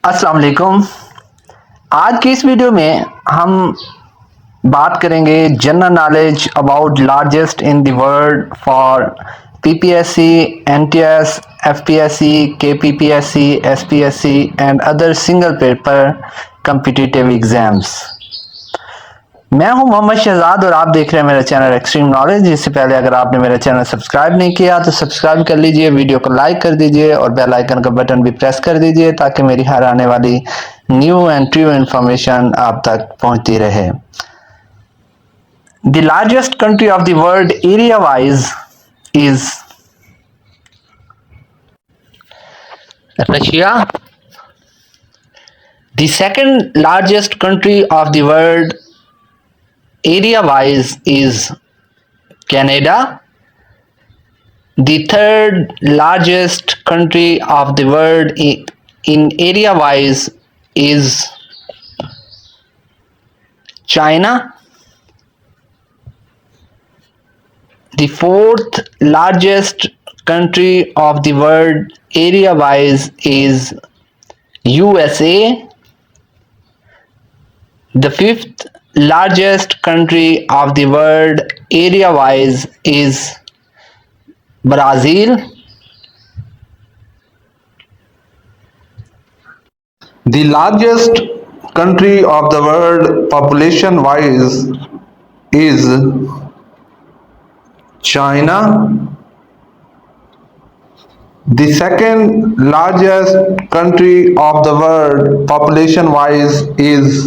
अस्सलाम वालेकुम। आज की इस वीडियो में हम बात करेंगे general knowledge about largest in the world for PPSC, NTS, FPSC, KPPSC, SPSC and other single paper competitive exams. मैं हूं मोहम्मद शहजाद और आप देख रहे हैं मेरा चैनल एक्सट्रीम नॉलेज। इससे पहले अगर आपने मेरा चैनल सब्सक्राइब नहीं किया तो सब्सक्राइब कर लीजिए, वीडियो को लाइक कर दीजिए और बेल आइकन का बटन भी प्रेस कर दीजिए ताकि मेरी हर आने वाली न्यू एंड ट्रू इंफॉर्मेशन आप तक पहुंचती रहे। The largest country of the world area wise is Russia. The second largest country of the world area wise is Canada. The third largest country of the world in area wise is China. The fourth largest country of the world area wise is USA. The fifth largest country of the world area wise is Brazil. The largest country of the world population wise is China. The second largest country of the world population wise is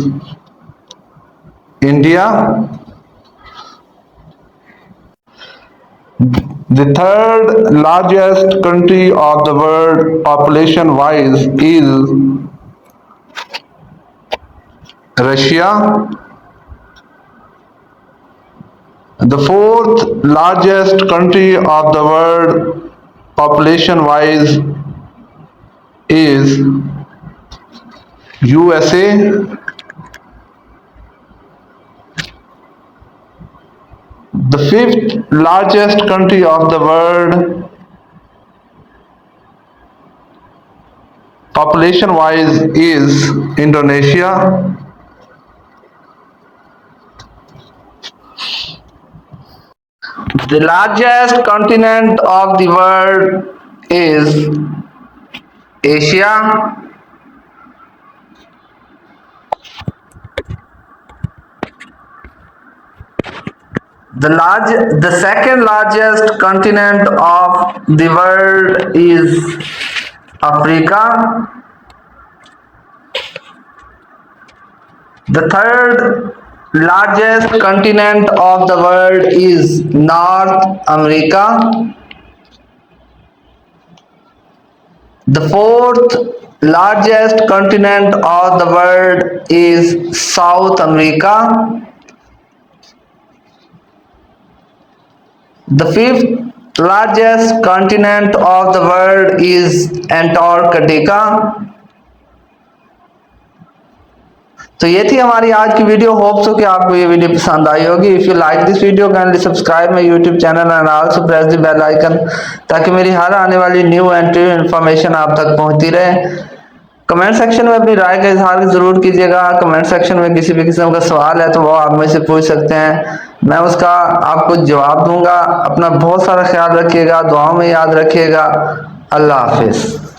India. The third largest country of the world population wise is Russia. The fourth largest country of the world population wise is USA. The fifth largest country of the world population wise is Indonesia. The largest continent of the world is Asia. The second largest continent of the world is Africa. The third largest continent of the world is North America. The fourth largest continent of the world is South America. The fifth largest continent of the world is Antarctica. तो ये थी हमारी आज की video. Hopes हो कि आपको ये वीडियो पसंद आई होगी। If you like this video kindly subscribe my YouTube channel and also press the bell icon ताकि मेरी हर आने वाली न्यू एंड ट्रू इंफॉर्मेशन आप तक पहुंचती रहे। कमेंट सेक्शन में अपनी राय का इजहार जरूर कीजिएगा। कमेंट सेक्शन में किसी भी किस्म का सवाल है तो वो आप मुझसे पूछ सकते हैं, मैं उसका आपको जवाब दूंगा। अपना बहुत सारा ख्याल रखिएगा, दुआओं में याद रखिएगा। अल्लाह हाफिज।